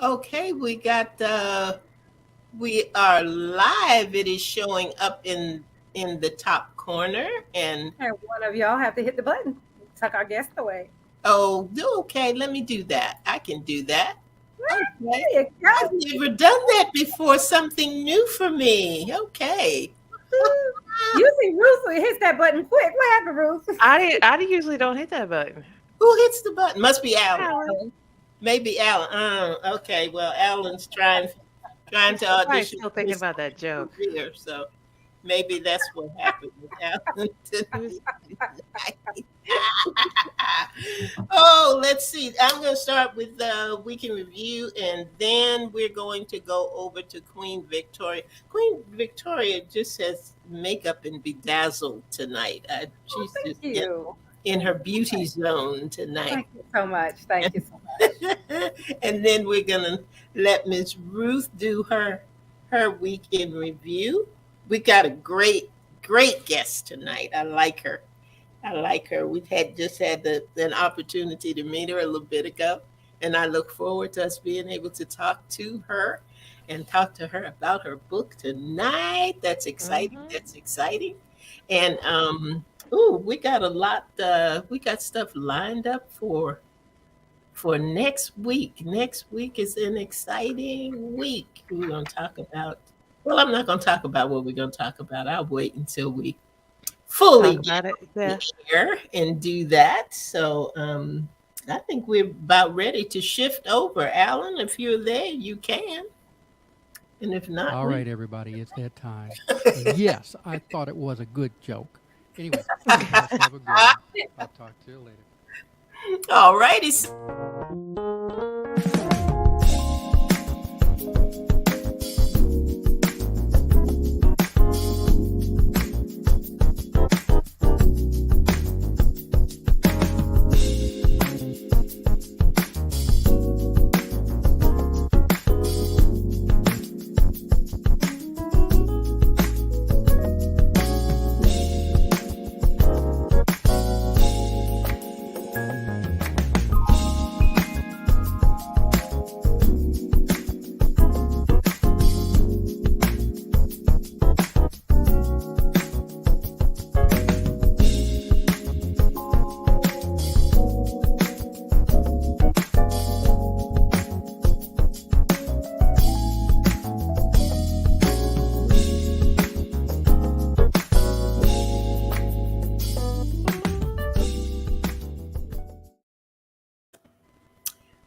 Okay, we are live. It is showing up in the top corner and And one of y'all have to hit the button. Tuck our guest away. oh, okay, let me do that. I can do that. Okay. There you I've go. never done that before. Something new for me. Okay. Usually Ruth hits that button quick. What happened, Ruth? I usually don't hit that button. Who hits the button? Must be Alan. Alan. Maybe Alan. Okay. Well, Alan's trying He's to probably audition still for thinking his about that joke. career. So maybe that's what happened with Alan He was, tonight. Oh, let's see. I'm going to start with the weekend review, and then we're going to go over to Queen Victoria. Queen Victoria just has makeup and bedazzled tonight. Oh, She's thank just you. in her beauty zone tonight. Thank you so much. Thank you so much. And then we're gonna let Miss Ruth do her weekend review. We got a great guest tonight. I like her. I like her. We've had an opportunity to meet her a little bit ago, and I look forward to us being able to talk to her and talk to her about her book tonight. That's exciting. Mhm. That's exciting. And ooh, we got a lot. We got stuff lined up for next week. Next week is an exciting week. We're going to talk about, well, I'm not going to talk about what we're going to talk about. I'll wait until we fully Talk get about it. Yeah. here and do that. So I think we're about ready to shift over. Alan, if you're there, you can. And if not, All we. right, everybody, it's that time. And yes, I thought it was a good joke. Anyway, you guys have a good one. I'll talk to you later. All righty.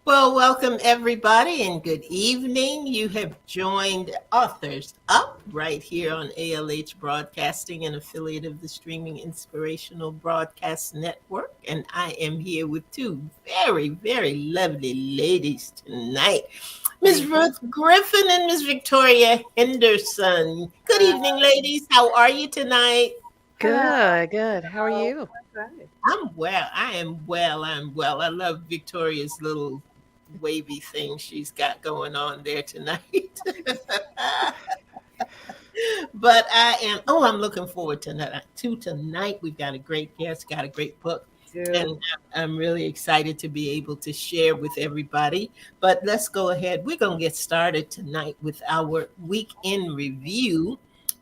Well, welcome everybody and good evening. You have joined Authors Up right here on ALH Broadcasting, an affiliate of the Streaming Inspirational Broadcast Network. And I am here with two very lovely ladies tonight, Ms. Ruth Griffin and Ms. Victoria Henderson. Good evening, ladies. How are you tonight? Hello. Good, good. How are you? Right. I'm well. I am well. I'm well. I love Victoria's little wavy thing she's got going on there tonight. But I'm looking forward to tonight. We've got a great guest, got a great book. And Do. I'm really excited to be able to share with everybody. But let's go ahead. We're going to get started tonight with our weekend review.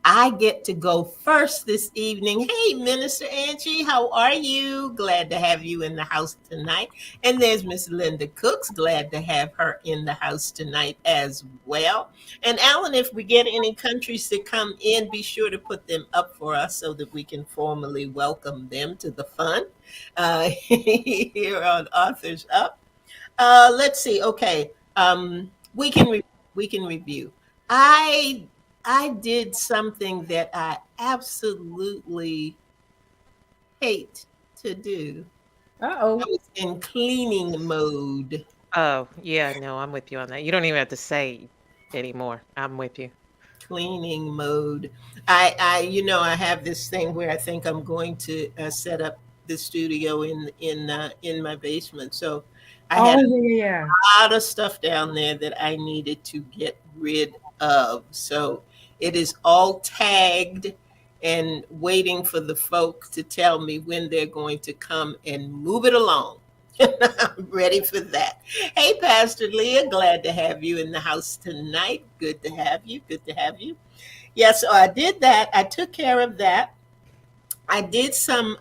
I get to go first this evening. Hey, Minister Angie, how are you? Glad to have you in the house tonight. And there's Miss Linda Cooks. Glad to have her in the house tonight as well. And Alan, if we get any countries to come in, be sure to put them up for us so that we can formally welcome them to the fun here on Authors Up. Let's see. Okay, we can review. I I did something that I absolutely hate to do. I Uh-oh. was in cleaning mode. Oh, yeah, no, I'm with you on that. You don't even have to say anymore. I'm with you. Cleaning mode. I have this thing where I think I'm going to set up the studio in my basement. So I had Oh, a yeah, yeah. lot of stuff down there that I needed to get rid of. So it is all tagged and waiting for the folks to tell me when they're going to come and move it along. I'm ready for that. Hey, Pastor Leah, glad to have you in the house tonight. Good to have you. Good to have you. Yeah, so I did that. I took care of that. I did some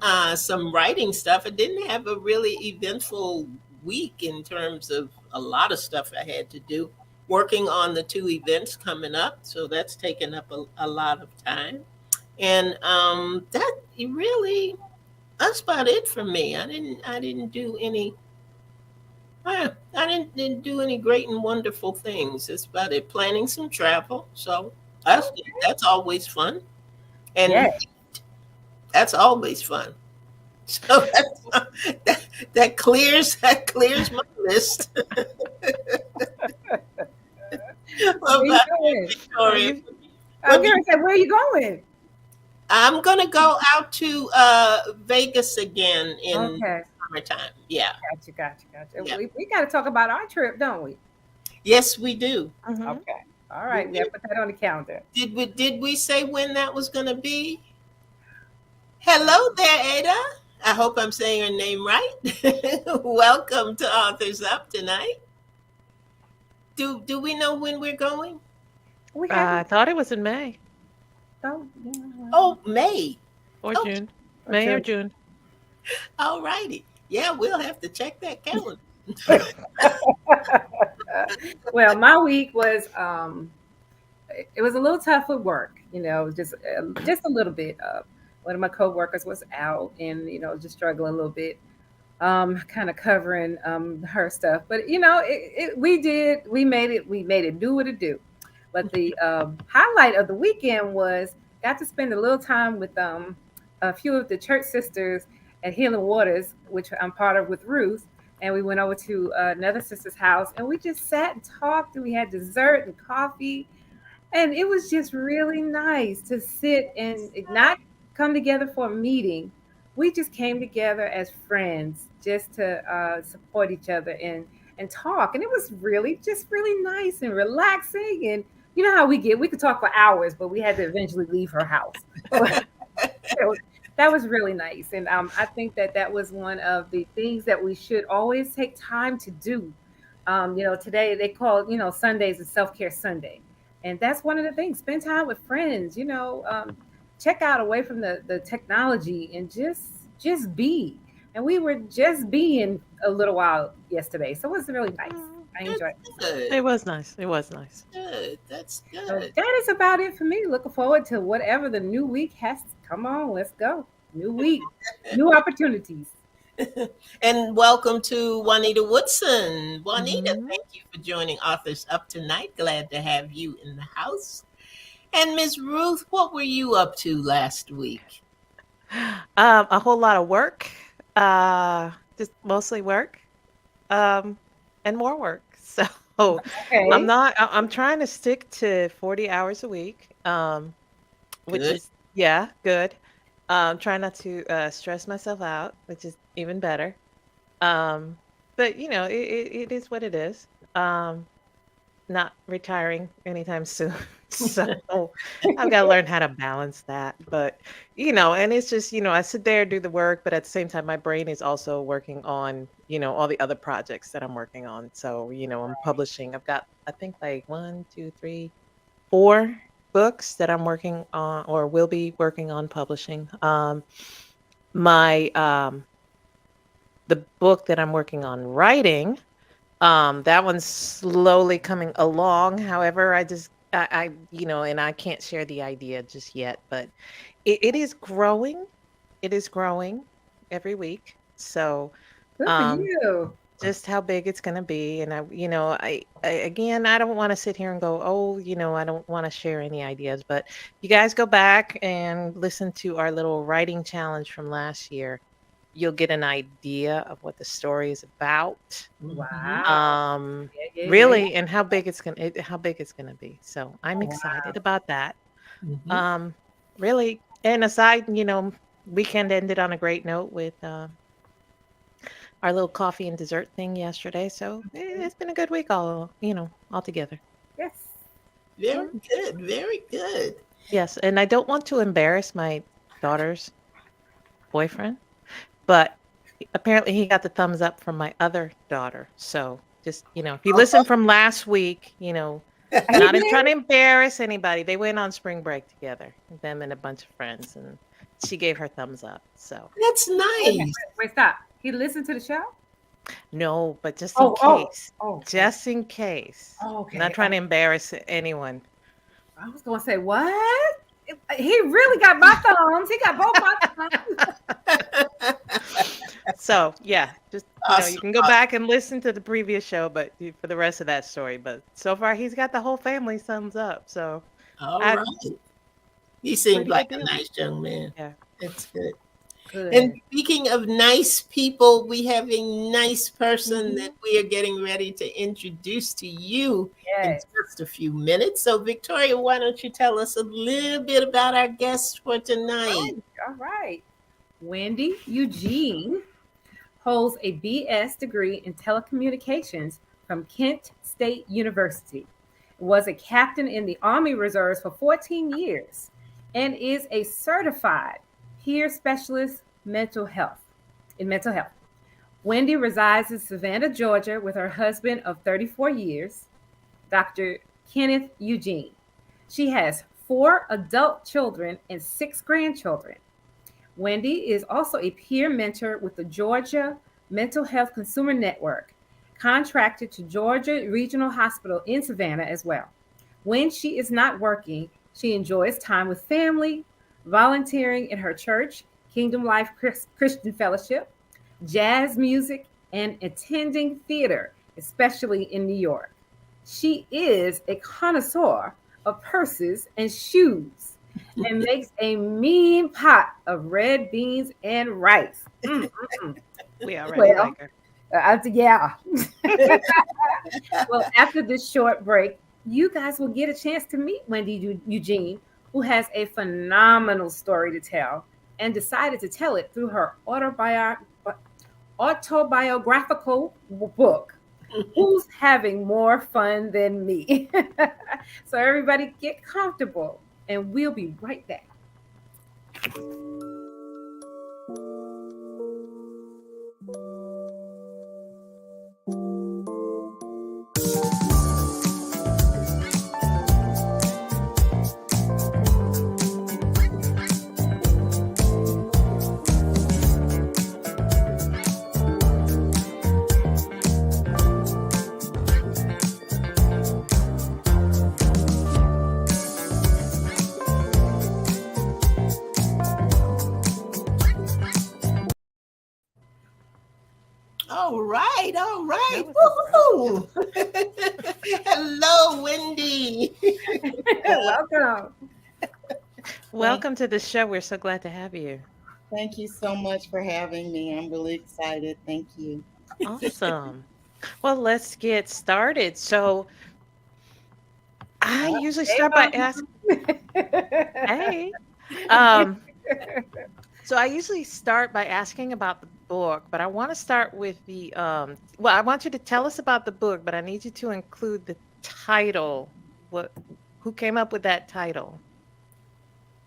writing stuff. I didn't have a really eventful week in terms of a lot of stuff I had to do. Working on the two events coming up, so that's taken up a lot of time. And that really that's about it for me. I didn't do any. I didn't do any great and wonderful things. That's about it. Planning some travel, so that's always fun, and Yes. that's always fun. So that clears my list. What Where you about you, going? Victoria? I'm What gonna say, where are you going? I'm gonna go out to Vegas again in Okay. summertime. Yeah. Gotcha. Yeah. We got to talk about our trip, don't we? Yes, we do. Mhm. Okay. All right. We got to put that on the calendar. Did we say when that was gonna be? Hello there, Ada. I hope I'm saying her name right. Welcome to Authors Up tonight. Do we know when we're going? We I haven't. thought it was in May Oh, May. or Oh, June. May or June. all righty. Yeah, we'll have to check that calendar. Well, my week was it was a little tough with work. Just a little bit. One of my coworkers was out, and just struggling a little bit, kind of covering her stuff. But we made it do what it do. But the highlight of the weekend was got to spend a little time with a few of the church sisters at Healing Waters, which I'm part of with Ruth. And we went over to another sister's house, and we just sat and talked, and we had dessert and coffee, and it was just really nice to sit and not come together for a meeting. We just came together as friends, just to support each other and talk, and it was really nice and relaxing. And you know how we could talk for hours, but we had to eventually leave her house. So that was really nice. And I think that was one of the things that we should always take time to do. Today they call, Sundays a self-care Sunday. And that's one of the things. Spend time with friends, check out away from the technology and just be. And we were just being a little while yesterday. So it was really nice. I enjoyed it. Good. It was nice. It was nice. Good. That's So good. that is about it for me. Looking forward to whatever the new week has. Come on, let's go. New week, new opportunities. And welcome to Juanita Woodson. Juanita, Mhm. thank you for joining Authors Up tonight. Glad to have you in the house. And Miss Ruth, what were you up to last week? A whole lot of work. Just mostly work. And more work. So Okay. I'm trying to stick to 40 hours a week. Which Good. is good. Try not to stress myself out, which is even better. But it is what it is. Not retiring anytime soon. So I've got to learn how to balance that. But and it's just, I sit there, do the work, but at the same time, my brain is also working on, all the other projects that I'm working on. So, I'm publishing. I've got, I think, like 1, 2, 3, 4 books that I'm working on or will be working on publishing. My the book that I'm working on writing, that one's slowly coming along. However, I and I can't share the idea just yet, but it is growing. It is growing every week. So Good for um you. just how big it's going to be. And I again, I don't want to sit here and go, oh, I don't want to share any ideas, but you guys go back and listen to our little writing challenge from last year. You'll get an idea of what the story is about. Wow. Um, Yeah. really, and how big it's going to be. So I'm Wow. excited about that. Mhm. Really, and aside, weekend ended on a great note with our little coffee and dessert thing yesterday. So it's been a good week all together. Yes. Very good. Very good. Yes, and I don't want to embarrass my daughter's boyfriend, but apparently he got the thumbs up from my other daughter. So just, if you Oh, listen from last week, He not in did? trying to embarrass anybody. They went on spring break together, them and a bunch of friends, and she gave her thumbs up. So that's Wait a minute, nice. wait, stop. He listened to the show? no, but just in Oh, oh, case, oh, okay. just in case. Oh, I'm not okay. trying to embarrass anyone. I was gonna say what? He really got my thumbs. He got both my thumbs. So yeah, just you Awesome. can go back and listen to the previous show, but for the rest of that story. But so far, he's got the whole family thumbs up. So All I right. He seemed pretty like good a deal. nice young man. Yeah. That's good. Good. And speaking of nice people, we have a nice person that we are getting ready to introduce to you in Yes. just a few minutes. So, Victoria, why don't you tell us a little bit about our guest for tonight? All right. Wendy Eugene holds a BS degree in telecommunications from Kent State University, was a captain in the Army Reserves for 14 years, and is a certified peer specialist in mental health. Wendy resides in Savannah, Georgia, with her husband of 34 years, Dr. Kenneth Eugene. She has 4 adult children and 6 grandchildren. Wendy is also a peer mentor with the Georgia Mental Health Consumer Network, contracted to Georgia Regional Hospital in Savannah as well. When she is not working, she enjoys time with family, volunteering in her church, Kingdom Life Christian Fellowship, jazz music, and attending theater, especially in New York. She is a connoisseur of purses and shoes and makes a mean pot of red beans and rice. We already Well, like her. Yeah. Well, after this short break, you guys will get a chance to meet Wendy Eugene, who has a phenomenal story to tell and decided to tell it through her autobiographical book, Who's Having More Fun Than Me? So, everybody get comfortable, and we'll be right back. All right, all right. That was Woohoo! Hello, Wendy. Welcome. Welcome to the show. We're so glad to have you. Thank you so much for having me. I'm really excited. Thank you. Awesome. Well, let's get started. So I usually start by asking, hey. So I usually start by asking about the book, but I want to start with the well, I want you to tell us about the book, but I need you to include the title. Who came up with that title?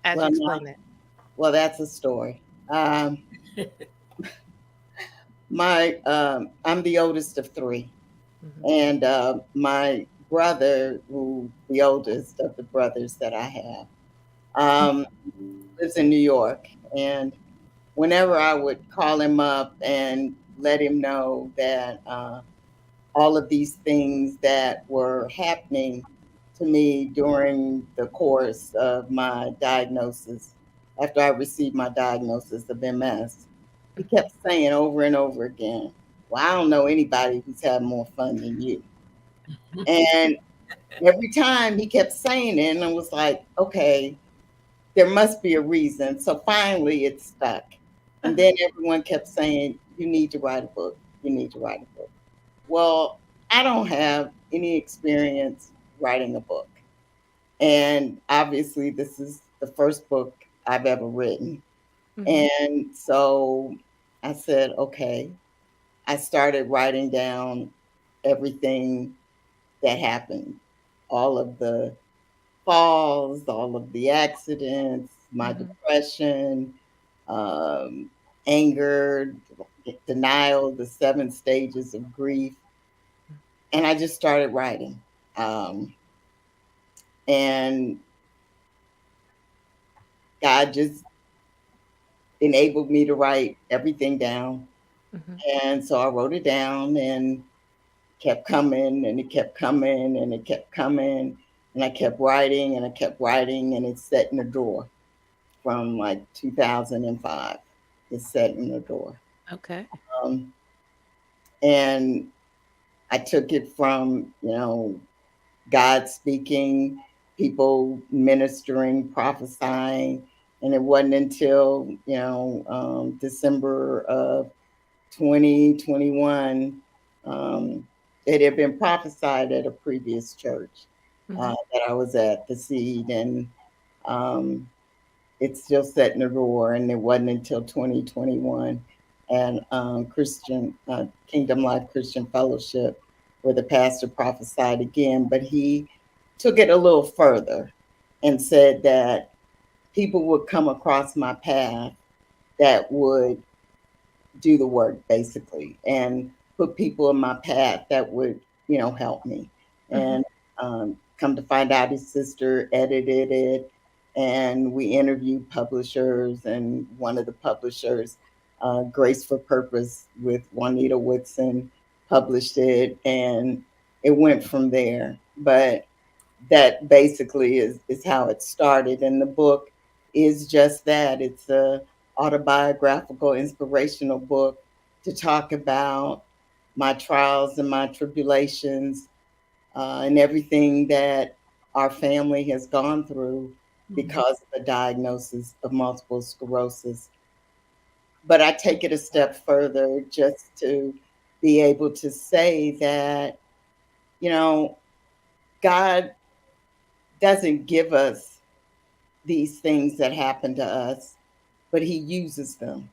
As you Well, explain it. Well, that's a story. I'm the oldest of 3, Mhm. and my brother, who the oldest of the brothers that I have, lives in New York. And whenever I would call him up and let him know that all of these things that were happening to me during the course of my diagnosis, after I received my diagnosis of MS, he kept saying over and over again, well, I don't know anybody who's had more fun than you. And every time he kept saying it, and I was like, okay, there must be a reason. So finally it stuck. And then everyone kept saying, you need to write a book. You need to write a book. Well, I don't have any experience writing a book. And obviously, this is the first book I've ever written. Mhm. And so I said, okay. I started writing down everything that happened, all of the falls, all of the accidents, my Mhm. depression, um, anger, denial, the 7 stages of grief. And I just started writing. And God just enabled me to write everything down. And so I wrote it down and kept coming, and it kept coming, and it kept coming. And I kept writing, and I kept writing, and it's set in a drawer from like 2005. It's set in a drawer. Okay. And I took it from, God speaking, people ministering, prophesying. And it wasn't until, December of 2021, it had been prophesied at a previous church that I was at, the Seed. And it's still set in the drawer. And it wasn't until 2021 and Kingdom Life Christian Fellowship, where the pastor prophesied again, but he took it a little further and said that people would come across my path that would do the work, basically, and put people in my path that would, help me. And come to find out, his sister edited it, and we interviewed publishers, and one of the publishers, Grace for Purpose with Juanita Woodson, published it, and it went from there. But that basically is how it started. And the book is just that. It's a autobiographical, inspirational book to talk about my trials and my tribulations and everything that our family has gone through because of the diagnosis of multiple sclerosis. But I take it a step further just to be able to say that, God doesn't give us these things that happen to us, but he uses them.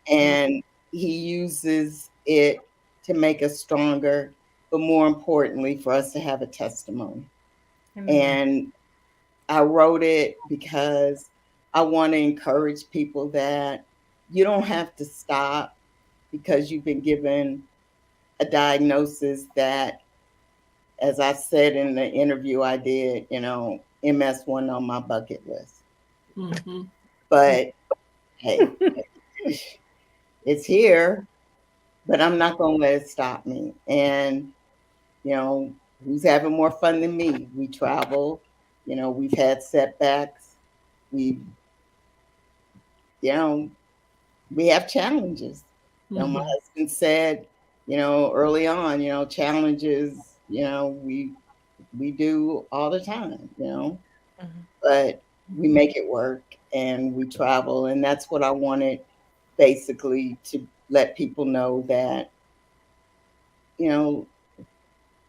And he uses it to make us stronger, but more importantly, for us to have a testimony. And I wrote it because I want to encourage people that you don't have to stop because you've been given a diagnosis that, as I said in the interview I did, MS wasn't on my bucket list. But hey, it's here, but I'm not going to let it stop me. And, who's having more fun than me? We travel, we've had setbacks. We have challenges. My husband said, early on, challenges, we do all the time, but we make it work and we travel. And that's what I wanted basically to let people know, that,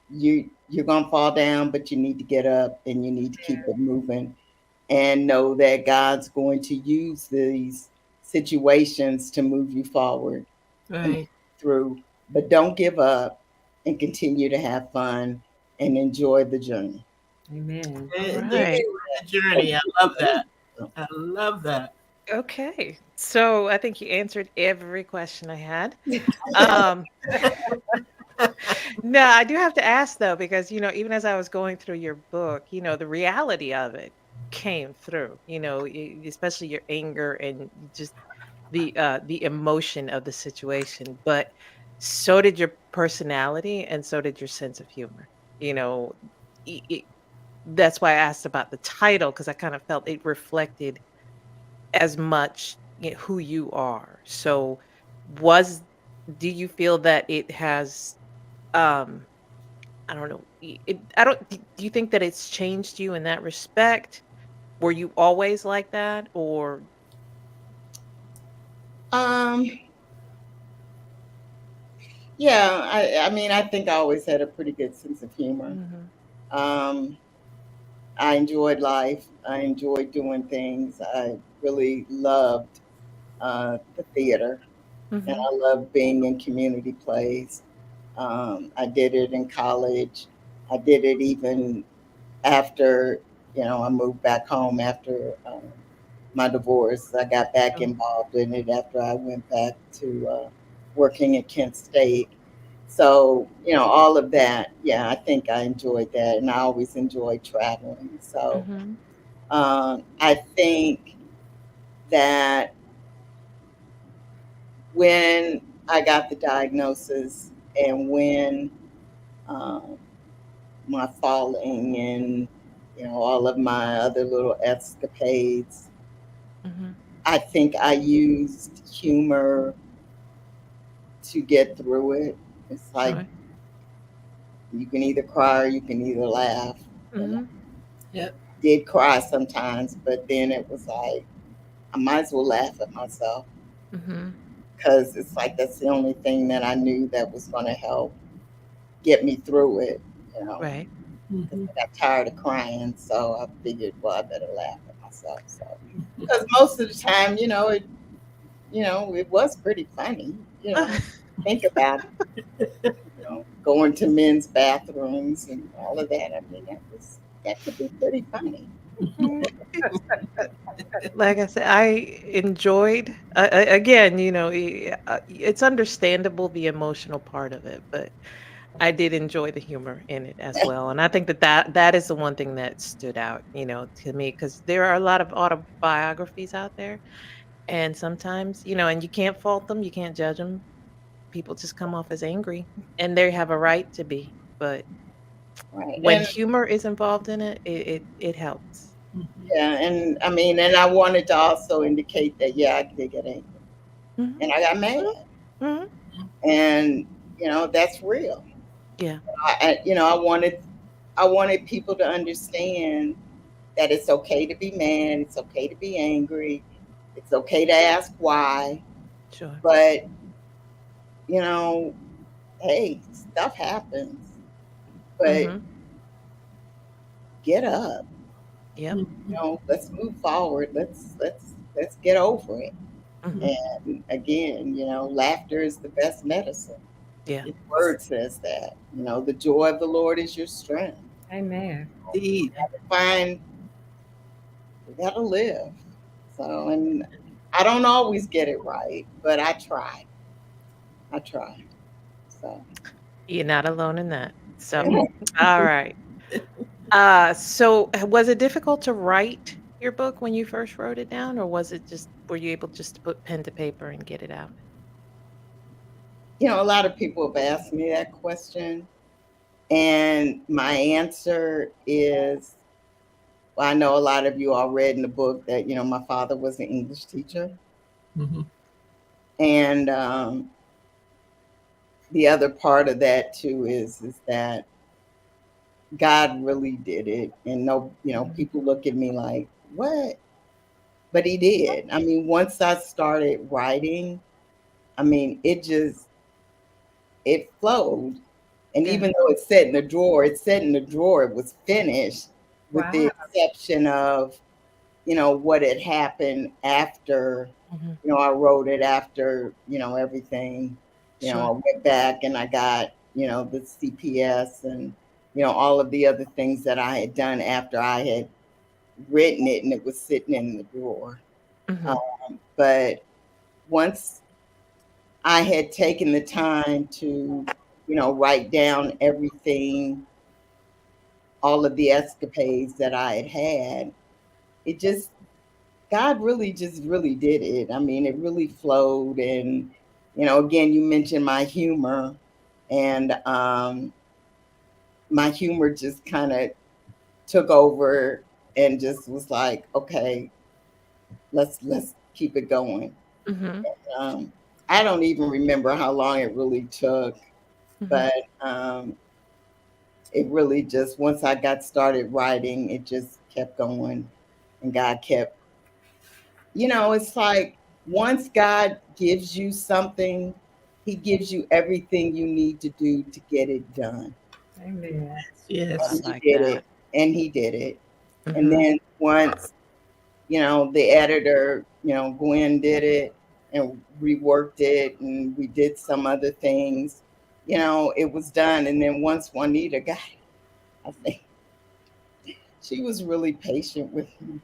you're going to fall down, but you need to get up and you need to keep it moving, and know that God's going to use these situations to move you forward through. But don't give up and continue to have fun and enjoy the journey. Amen. The journey. I love that. I love that. Okay. So I think you answered every question I had. No, I do have to ask though, because, even as I was going through your book, the reality of it came through, especially your anger and just the emotion of the situation. But so did your personality, and so did your sense of humor. That's why I asked about the title, because I kind of felt it reflected as much who you are. So do you feel that it has, I don't know, do you think that it's changed you in that respect? Were you always like that, or? Yeah, I mean, I think I always had a pretty good sense of humor. I enjoyed life. I enjoyed doing things. I really loved the theater, and I loved being in community plays. I did it in college. I did it even after, I moved back home after my divorce. I got back involved in it after I went back to working at Kent State. So, all of that, yeah, I think I enjoyed that. And I always enjoy traveling. So Mm-hmm. I think that when I got the diagnosis and when um, my falling and, all of my other little escapades, Mm-hmm. I think I used humor to get through it. It's like Right. you can either cry or you can either laugh. And I Mm-hmm. Yep. did cry sometimes, but then it was like I might as well laugh at myself Mm-hmm. because it's like that's the only thing that I knew that was going to help get me through it. You know, Right. Mhm. I got tired of crying, so I figured, well, I better laugh at myself. So because most of the time, it was pretty funny. Think about it. Going to men's bathrooms and all of that. I mean, that could be pretty funny. Like I said, I enjoyed, again, it's understandable the emotional part of it, but I did enjoy the humor in it as well. And I think that is the one thing that stood out, to me, because there are a lot of autobiographies out there. And sometimes, and you can't fault them, you can't judge them. People just come off as angry, and they have a right to be. But Right. when humor is involved in it, it helps. Mhm. Yeah, and I mean, and I wanted to also indicate that, yeah, I did get angry Hmm. and I got mad, Hmm. and that's real. Yeah. I wanted people to understand that it's okay to be mad, it's okay to be angry, it's okay to ask why, Sure. but you know, hey, stuff happens, but Hmm. get up. Yep. Mhm. Let's move forward. Let's get over it. Hmm. And again, laughter is the best medicine. Yeah. The word says that. The joy of the Lord is your strength. Amen. Indeed. Find we gotta live. So, and I don't always get it right, but I try. I try. So, You're not alone in that. So, yeah. all right. So was it difficult to write your book when you first wrote it down, or were you able just to put pen to paper and get it out? A lot of people have asked me that question, and my answer is, well, I know a lot of you all read in the book that my father was an English teacher, Mhm. and the other part of that too is that God really did it. And no, people look at me like, what? But he did. I mean, once I started writing, I mean, it flowed. And Yeah. even though it sat in the drawer, it was finished with the Wow. exception of, what had happened after, Hmm. I wrote it after, everything. I Sure. went back and I got, the CPS and, all of the other things that I had done after I had written it and it was sitting in the drawer. Hmm. But once I had taken the time to, write down everything, all of the escapades that I had had, it just, God really just really did it. I mean, it really flowed. And, again, you mentioned my humor, and my humor just kind of took over and just was like, okay, let's keep it going. Hmm. Um, I don't even remember how long it really took, Hmm. but it really just once I got started writing, it just kept going, and God kept. It's like once God gives you something, He gives you everything you need to do to get it done. Amen. I Yes. And He like did that. it, and He did it. And Hmm. then once the editor, Gwen did it and reworked it, and we did some other things. It was done. And then once Juanita got it, I think she was really patient with me.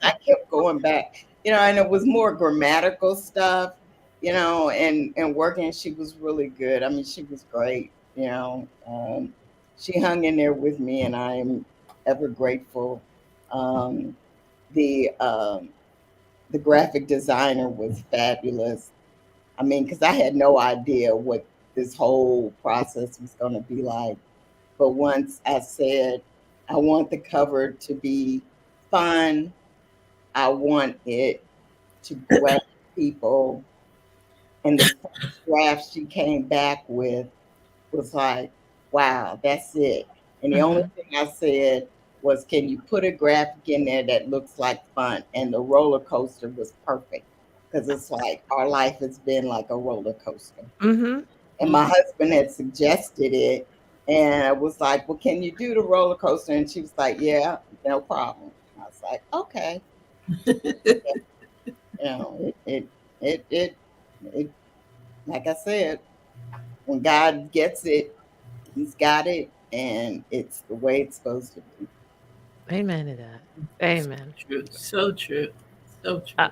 I kept going back, and it was more grammatical stuff. and working, she was really good. I mean, she was great. She hung in there with me, and I am ever grateful. Um, the graphic designer was fabulous. I mean, because I had no idea what this whole process was going to be like. But once I said, I want the cover to be fun, I want it to grab people. And the first draft she came back with was like, wow, that's it. And the only thing I said was, can you put a graphic in there that looks like fun? And the roller coaster was perfect because it's like our life has been like a roller coaster. Mm-hmm. And my husband had suggested it. And I was like, well, can you do the roller coaster? And she was like, yeah, no problem. I was like, okay. It like I said, when God gets it, he's got it, and it's the way it's supposed to be. Amen to that. Amen. True. So true. So true.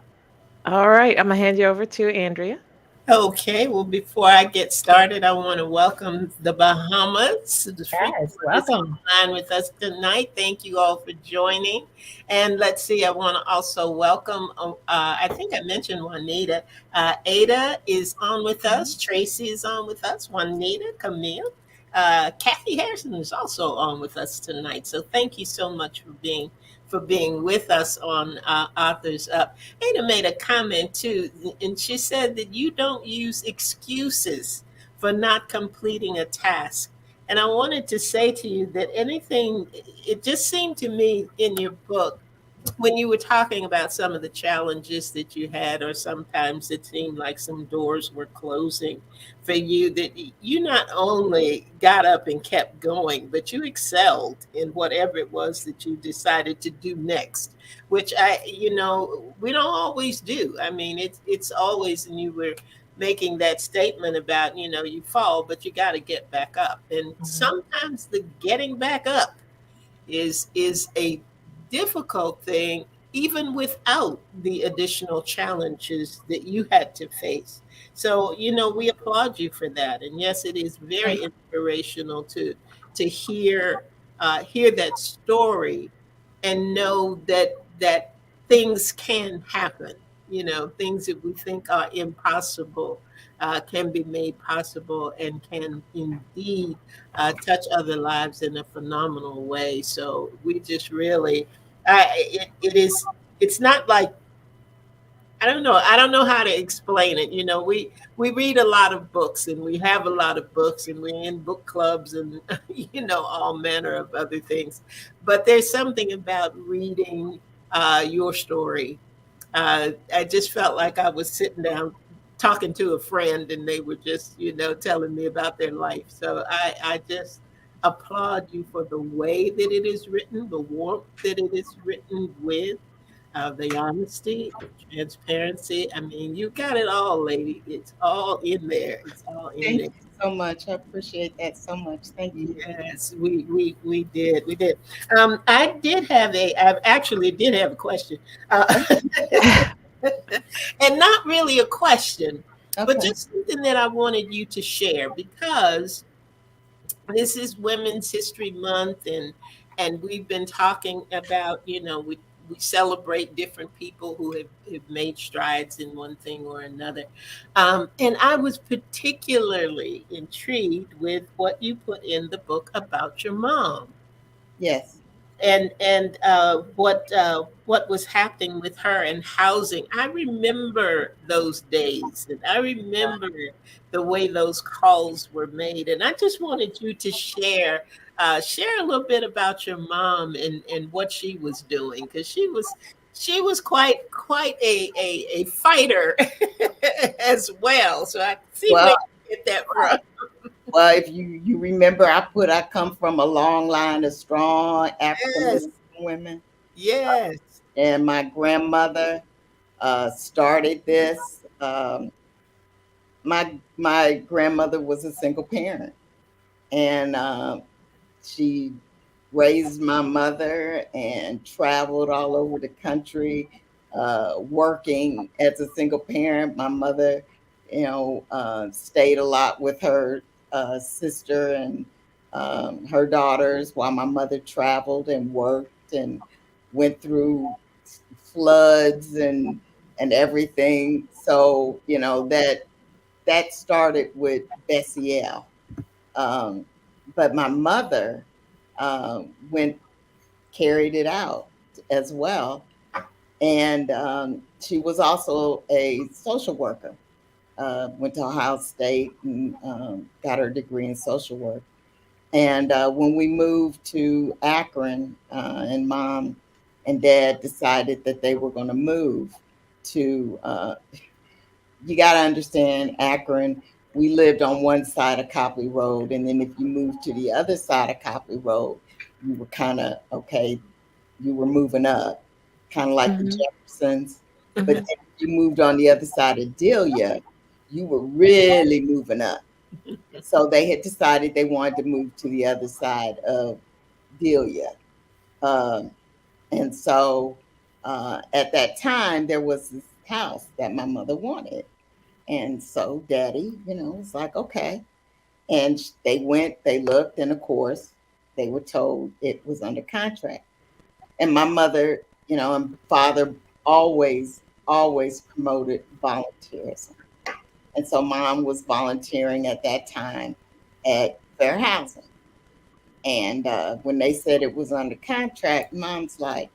All right, I'm gonna hand you over to Andrea. Okay, well, before I get started, I want to welcome the Bahamas. Yes, welcome. Online with us tonight. Thank you all for joining. And let's see, I want to also welcome, I think I mentioned Juanita. Ada is on with us. Tracy is on with us. Juanita, Camille. Kathy Harrison is also on with us tonight. So thank you so much for being with us on Authors Up. Ada made a comment too, and she said that you don't use excuses for not completing a task. And I wanted to say to you that it just seemed to me in your book, when you were talking about some of the challenges that you had, or sometimes it seemed like some doors were closing for you, that you not only got up and kept going, but you excelled in whatever it was that you decided to do next, which we don't always do. I mean, it's always, and you were making that statement about, you fall, but you got to get back up. And sometimes the getting back up is a difficult thing, even without the additional challenges that you had to face. So, we applaud you for that. And yes, it is very inspirational to hear that story and know that things can happen. Things that we think are impossible can be made possible and can indeed touch other lives in a phenomenal way. So we just really, it's not like, I don't know how to explain it. We read a lot of books, and we have a lot of books, and we're in book clubs, and all manner of other things. But there's something about reading your story. I just felt like I was sitting down talking to a friend, and they were just telling me about their life. So I just applaud you for the way that it is written, the warmth that it is written with, the honesty, the transparency. I mean, you got it all, lady. It's all in there. It's all in Thank there. you so much. I appreciate that so much. Thank you. Yes, we did. I actually did have a question, and not really a question, but just something that I wanted you to share, because this is Women's History Month, and we've been talking about, we celebrate different people who have made strides in one thing or another. And I was particularly intrigued with what you put in the book about your mom. Yes. And what was happening with her and housing. I remember those days, and I remember the way those calls were made. And I just wanted you to share a little bit about your mom and what she was doing, because she was quite a fighter as well. So I see where you get that from. Well, if you remember, I come from a long line of strong African women. Yes. And my grandmother started this. My grandmother was a single parent, and she raised my mother and traveled all over the country, working as a single parent. My mother stayed a lot with her sister and her daughters while my mother traveled and worked and went through floods and everything. So, that started with Bessie L. But my mother went carried it out as well. And she was also a social worker. Went to Ohio State and got her degree in social work. And when we moved to Akron, and Mom and Dad decided that they were going to move to, you got to understand, Akron, we lived on one side of Copley Road. And then if you moved to the other side of Copley Road, you were kind of, okay, you were moving up, kind of like the Jeffersons. But then if you moved on the other side of Delia, you were really moving up. So they had decided they wanted to move to the other side of Delia. And so at that time, there was this house that my mother wanted. And so Daddy, was like, okay. And they went, they looked, and of course, they were told it was under contract. And my mother, and father always promoted volunteerism. And so Mom was volunteering at that time at Fair Housing. And when they said it was under contract, Mom's like,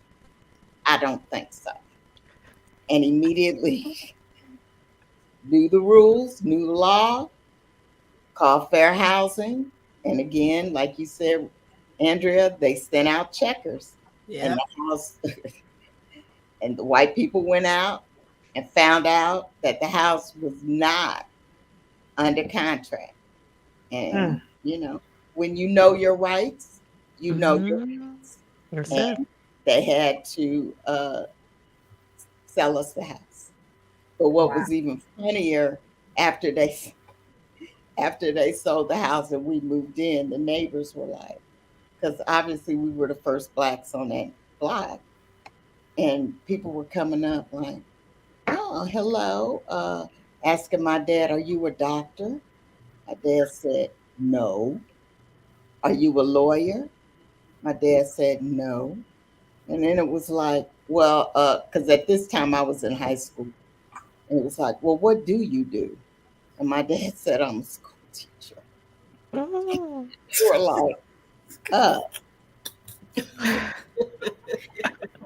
I don't think so. And immediately knew the rules, knew the law, called Fair Housing. And again, like you said, Andrea, they sent out checkers. Yeah. And the house, and the white people went out and found out that the house was not under contract. And, when you know your rights, you know your rights. And they had to sell us the house. But what was even funnier, after they sold the house and we moved in, the neighbors were like, because obviously we were the first Blacks on that block. And people were coming up like, oh, hello. Asking my dad, are you a doctor? My dad said, no. Are you a lawyer? My dad said, no. And then it was like, well, because at this time I was in high school. And it was like, well, what do you do? And my dad said, I'm a school teacher. Oh. We were like,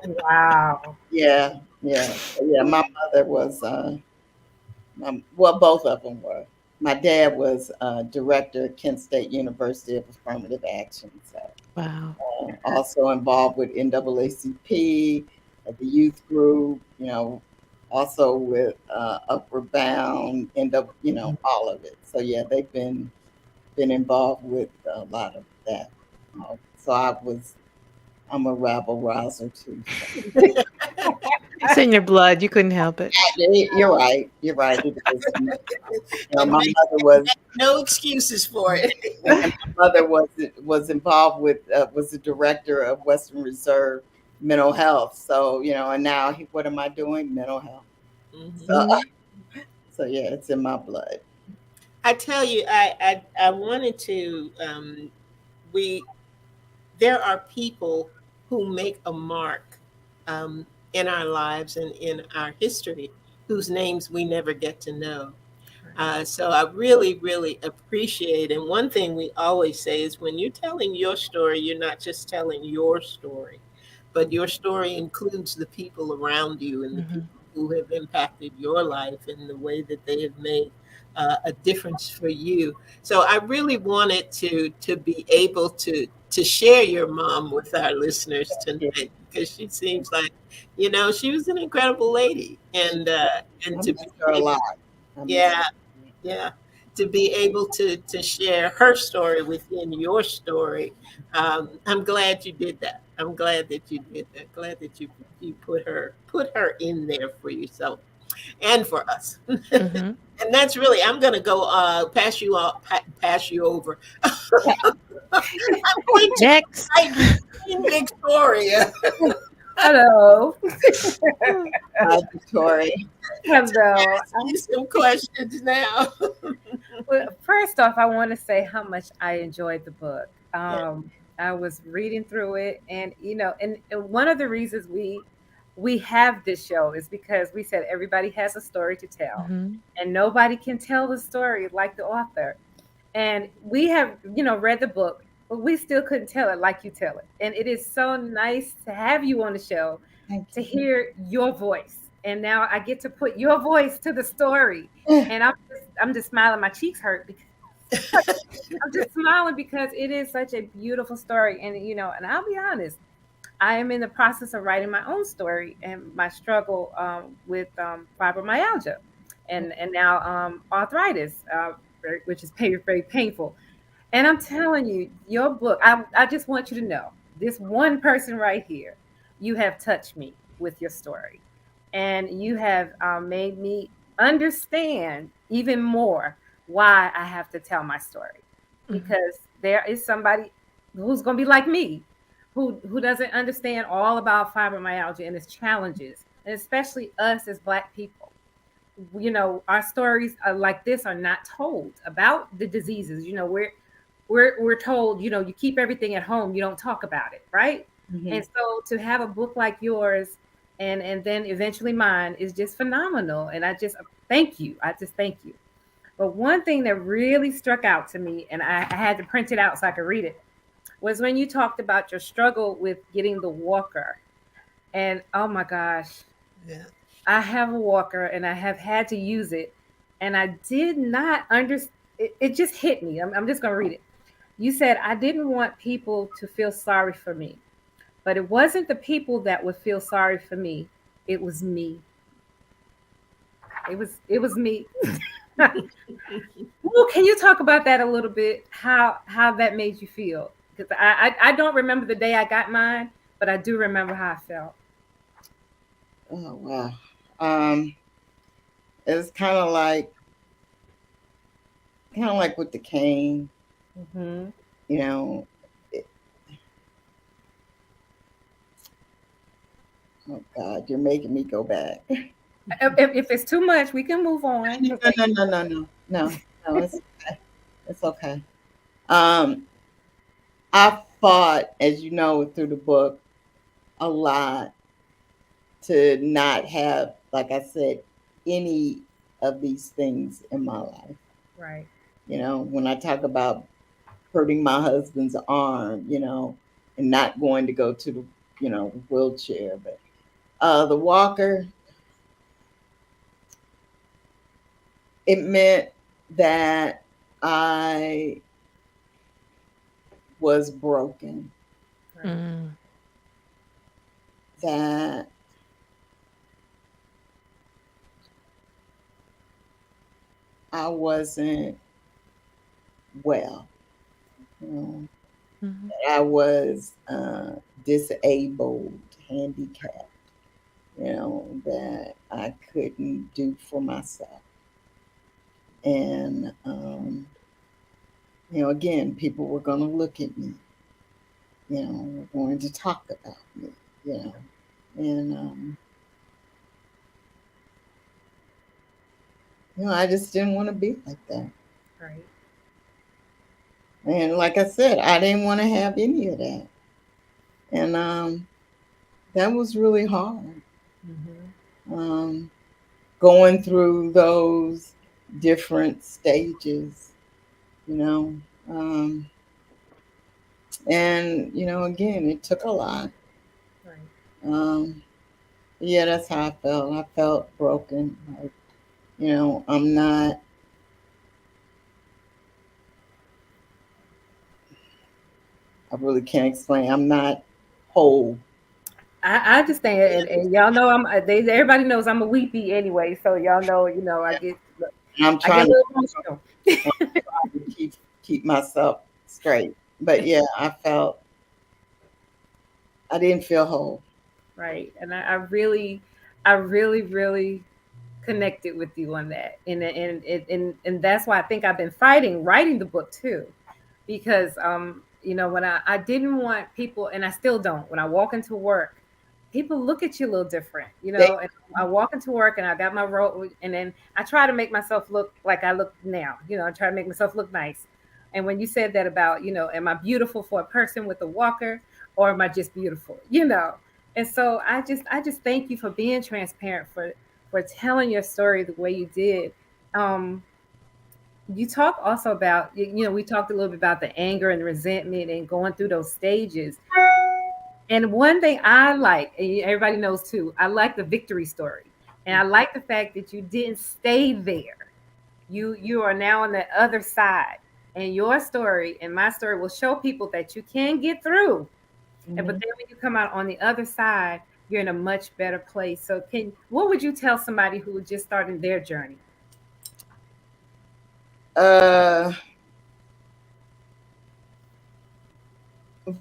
Wow. Yeah. My mother was, both of them were. My dad was director at Kent State University of Affirmative Action. So, Wow. Also involved with NAACP, at the youth group, also with Upward Bound, all of it. So yeah, they've been involved with a lot of that. So I'm a rabble rouser too. It's in your blood. You couldn't help it. You're right. It is. My mother was no excuses for it. my mother was involved with was the director of Western Reserve Mental Health. So and now what am I doing? Mental health. So yeah, it's in my blood. I tell you, I wanted to. There are people who make a mark in our lives and in our history whose names we never get to know. So I really, really appreciate. And one thing we always say is when you're telling your story, you're not just telling your story, but your story includes the people around you and the people who have impacted your life in the way that they have made a difference for you. So I really wanted to be able to share your mom with our listeners tonight, because she seems like, she was an incredible lady, and to be a lot. To be able to share her story within your story. I'm glad you did that. I'm glad that you did that. Glad that you put her in there for yourself and for us. And that's really, I'm going to go pass you over. I'm going to Next. Victoria. Hello. Hi, Victoria. Hello. Ask you some questions now. Well, first off, I want to say how much I enjoyed the book. I was reading through it, and and one of the reasons we have this show is because we said everybody has a story to tell, Mhm. and nobody can tell the story like the author. And we have read the book, but we still couldn't tell it like you tell it. And it is so nice to have you on the show Thank to hear your voice. And now I get to put your voice to the story. you. And I'm just smiling. My cheeks hurt because I'm just smiling because it is such a beautiful story. And and I'll be honest, I am in the process of writing my own story and my struggle with fibromyalgia and now arthritis, which is very, very painful. And I'm telling you, your book, I just want you to know this one person right here, you have touched me with your story. And you have made me understand even more why I have to tell my story. Mhm. Because there is somebody who's going to be like me, who doesn't understand all about fibromyalgia and its challenges, and especially us as Black people. Our stories like this are not told about the diseases. We're told, you keep everything at home, you don't talk about it, right? And Mhm. so to have a book like yours and then eventually mine is just phenomenal. And I just thank you. I just thank you. But one thing that really struck out to me, and I had to print it out so I could read it, was when you talked about your struggle with getting the walker. And oh my gosh, Yeah. I have a walker and I have had to use it. And I did not understand. It just hit me. I'm just going to read it. You said, I didn't want people to feel sorry for me, but it wasn't the people that would feel sorry for me. It was me. It was me. Well, can you talk about that a little bit? How that made you feel? Because I don't remember the day I got mine, but I do remember how I felt. Oh wow. Um, it's kind of like with the cane. Hmm. You know. It, oh God, you're making me go back. If it's too much, we can move on. No, no, no, no, no, no, no. It's okay. It's okay. Um, I fought, as you know, through the book, a lot to not have, like I said, any of these things in my life. Right. When I talk about hurting my husband's arm, and not going to go to the, wheelchair, but the walker, it meant that I was broken, Right. Mm. that I wasn't well, you know, Mhm. that I was disabled, handicapped, that I couldn't do for myself. And, again, people were going to look at me, were going to talk about me, you know, and, I just didn't want to be like that. Right. And like I said, I didn't want to have any of that. And that was really hard. Hmm. Um, Going through those different stages, you know. Um, and, again, it took a lot. Right. Um, yeah, that's how I felt. I felt broken. Like, I'm not, I really can't explain. I'm not whole. I understand, and y'all know everybody knows I'm a weepy anyway, so y'all know, And I'm I get a trying little emotional. to keep myself straight. But yeah, I didn't feel whole. Right. And I really connected with you on that. And that's why I think I've been fighting writing the book too. Because when I didn't want people, and I still don't, when I walk into work, people look at you a little different, you They- know. And I walk into work and I got my robe, and then I try to make myself look like I look now, you know. I try to make myself look nice. And when you said that about, you know, am I beautiful for a person with a walker, or am I just beautiful, you know? And so I just thank you for being transparent, for telling your story the way you did. Um, you talk also about, you know, we talked a little bit about the anger and the resentment and going through those stages. And one thing I like, and everybody knows too, I like the victory story. And I like the fact that you didn't stay there. You are now on the other side. And your story and my story will show people that you can get through. And but then when you come out on the other side, you're in a much better place. So what would you tell somebody who is just starting their journey?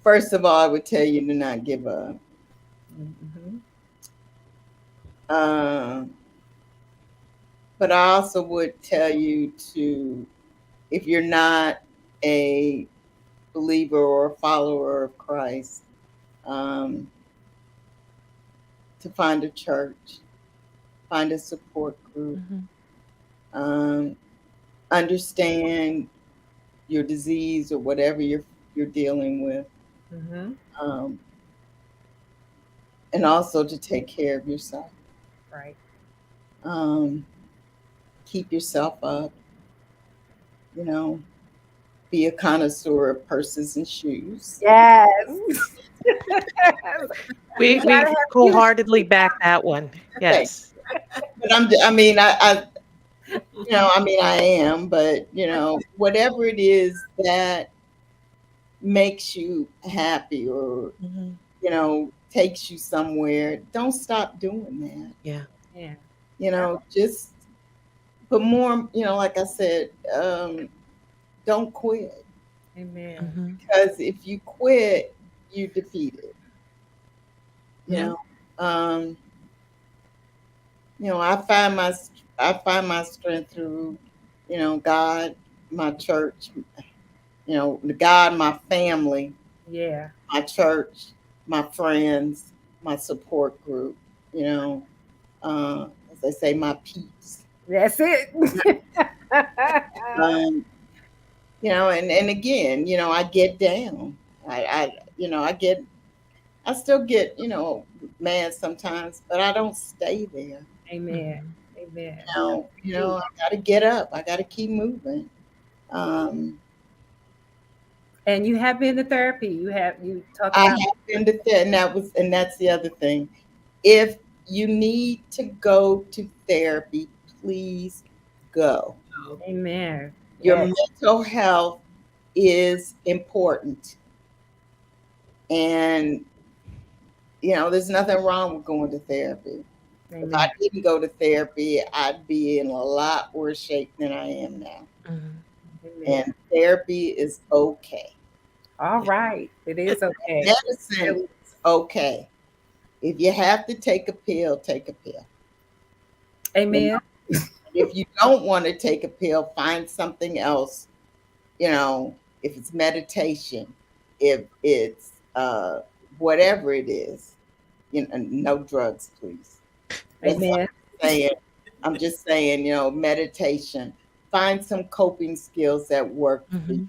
First of all, I would tell you to not give up. Mm-hmm. But I also would tell you to, if you're not a believer or a follower of Christ, to find a church, find a support group, understand your disease or whatever you're dealing with, and also to take care of yourself. Right. Keep yourself up, you know, be a connoisseur of purses and shoes. Yes. We wholeheartedly back that one. Yes. But I am, but you know, whatever it is that makes you happy or you know, takes you somewhere, don't stop doing that. Yeah. Yeah. You know, just but more, you know, like I said, don't quit. Amen. Because if you quit, you're defeated. You know, I find my strength through, you know, God, my church, you know, God, my family, my church, my friends, my support group, you know, as they say, my peeps. That's it. You know, and again, you know, I get down. I still get, you know, mad sometimes, but I don't stay there. Amen. Amen. You know, I got to get up. I got to keep moving. And you have been to therapy. You talked about. I have been to therapy, and that's the other thing. If you need to go to therapy, please go. Amen. Your mental health is important. And, you know, there's nothing wrong with going to therapy. Amen. If I didn't go to therapy, I'd be in a lot worse shape than I am now. And therapy is okay. All right. It is okay. Medicine is okay. If you have to take a pill, take a pill. Amen. If you don't want to take a pill, find something else. You know, if it's meditation, if it's whatever it is, you know, no drugs, please. Amen. I'm just saying, you know, meditation. Find some coping skills that work for you.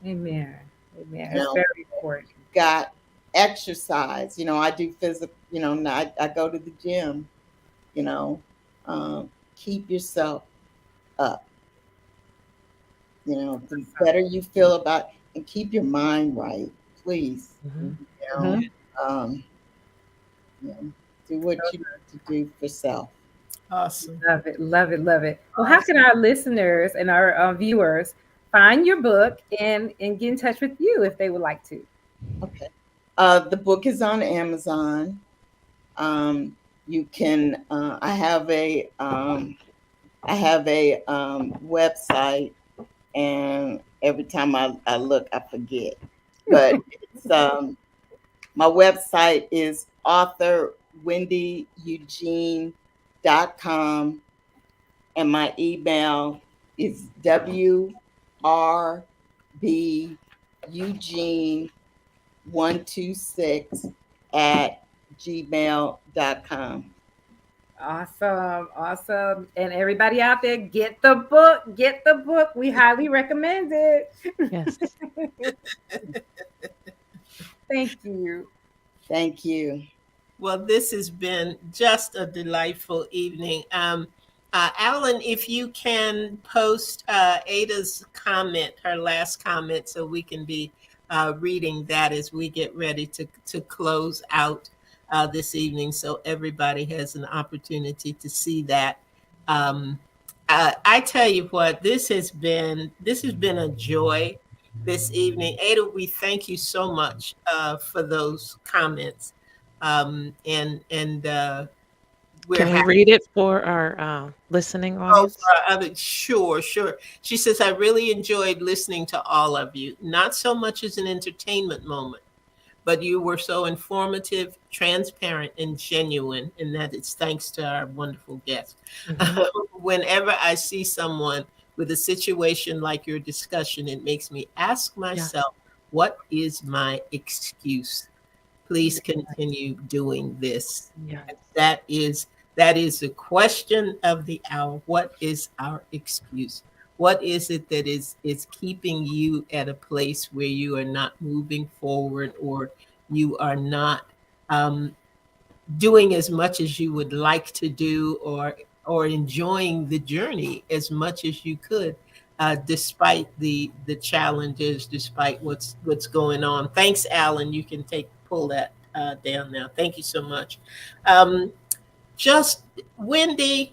Amen. Amen. That's very important. Got exercise. You know, I do physical. You know, I go to the gym. You know, keep yourself up. You know, the better you feel about, and keep your mind right, please. You know, do what you need to do for self. Awesome. Love it. Love it. Love it. Well, how can our listeners and our viewers find your book and get in touch with you if they would like to? Okay. The book is on Amazon. You can. I have a website, and every time I look, I forget. But it's, my website is authorwendyeugene.com, and my email is wrbeugene126 gmail.com. Awesome. And everybody out there, get the book. Get the book. We highly recommend it. Yes. Thank you. Thank you. Well, this has been just a delightful evening. Alan, if you can post Ada's comment, her last comment, so we can be reading that as we get ready to close out this evening, so everybody has an opportunity to see that. I tell you what, this has been a joy this evening. Ada, we thank you so much for those comments. And we're Can we happy. read it for our listening Oh, audience? for our other, sure. She says, I really enjoyed listening to all of you, not so much as an entertainment moment, but you were so informative, transparent, and genuine, and that it's thanks to our wonderful guest. Mhm. Whenever I see someone with a situation like your discussion, it makes me ask myself, what is my excuse? Please continue doing this. Yeah. That is the question of the hour. What is our excuse? What is it that is keeping you at a place where you are not moving forward, or you are not doing as much as you would like to do, or enjoying the journey as much as you could, despite the challenges, despite what's going on. Thanks, Alan. You can pull that down now. Thank you so much. Just Wendy,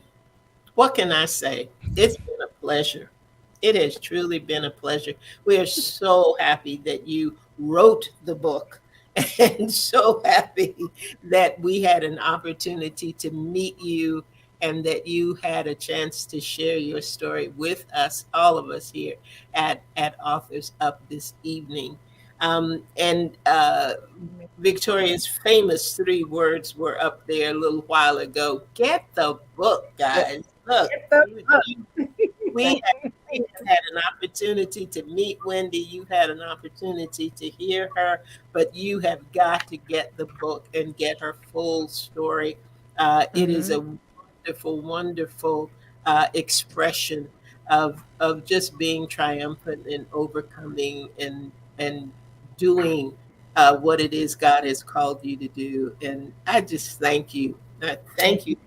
what can I say? It's been a pleasure. It has truly been a pleasure. We are so happy that you wrote the book, and so happy that we had an opportunity to meet you, and that you had a chance to share your story with us, all of us here at Authors Up this evening. And Victoria's famous 3 words were up there a little while ago. Get the book, guys. Look, Get the book. we have had an opportunity to meet Wendy. You've had an opportunity to hear her, but you have got to get the book and get her full story. It is a wonderful expression of just being triumphant and overcoming and doing what it is God has called you to do. And I just thank you. Thank you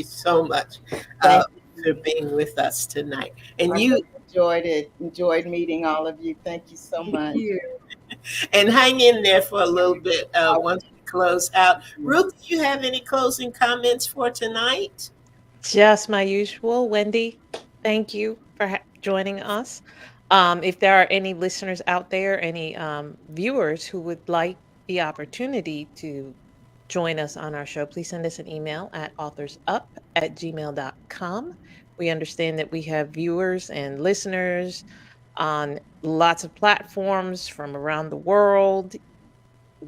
so much for being with us tonight. And I you enjoyed meeting all of you. Thank you so much. Thank you. and hang in there for a little bit once we close out. Ruth, do you have any closing comments for tonight? Just my usual. Wendy, thank you for joining us. If there are any listeners out there, any viewers who would like the opportunity to join us on our show, please send us an email at authorsup@gmail.com. We understand that we have viewers and listeners on lots of platforms from around the world.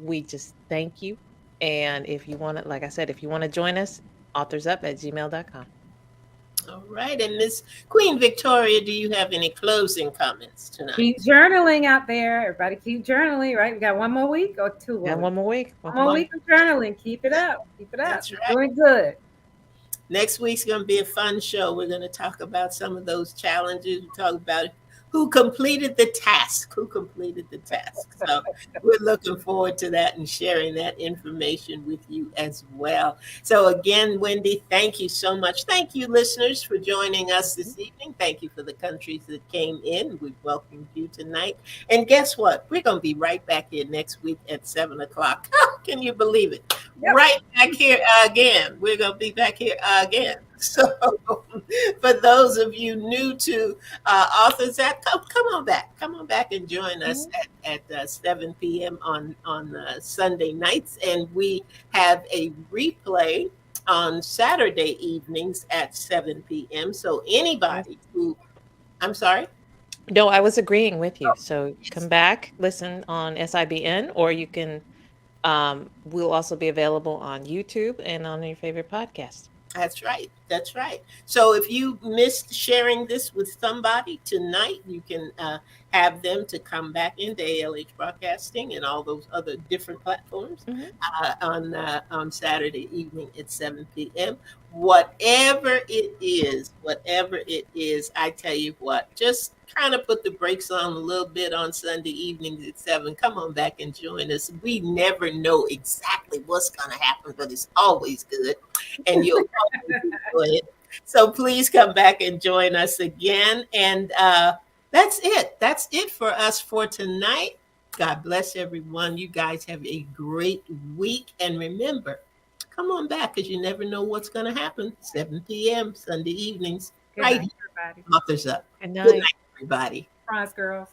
We just thank you. And if you want to, like I said, if you want to join us, authorsup@gmail.com. All right. And Miss Queen Victoria, do you have any closing comments tonight? Keep journaling out there. Everybody keep journaling, right? We got 1 more week or 2 more? And one more week. One more week of journaling. Keep it up. That's right. Doing good. Next week's going to be a fun show. We're going to talk about some of those challenges. We talk about who completed the task. So we're looking forward to that and sharing that information with you as well. So again, Wendy, thank you so much. Thank you, listeners, for joining us this evening. Thank you for the countries that came in. We welcomed you tonight. And guess what? We're going to be right back here next week at 7 o'clock. Can you believe it? Yep. Right back here again. We're going to be back here again. So for those of you new to Authors App, come on back and join us at 7 p.m. on Sunday nights. And we have a replay on Saturday evenings at 7 p.m. So anybody who, I'm sorry? No, I was agreeing with you. So come back, listen on SIBN, or you can, we'll also be available on YouTube and on your favorite podcast. That's right. That's right. So if you missed sharing this with somebody tonight, you can have them to come back into ALH Broadcasting and all those other different platforms Mhm. on Saturday evening at 7 p.m. Whatever it is, I tell you what, just kind of put the brakes on a little bit on Sunday evenings at 7. Come on back and join us. We never know exactly what's going to happen, but it's always good. And you'll always enjoy it. So please come back and join us again. And that's it. That's it for us for tonight. God bless everyone. You guys have a great week. And remember, come on back because you never know what's going to happen. 7 p.m. Sunday evenings. Good Right night, here. everybody. Authors Up. Good Good night. night, everybody. Surprise, girls.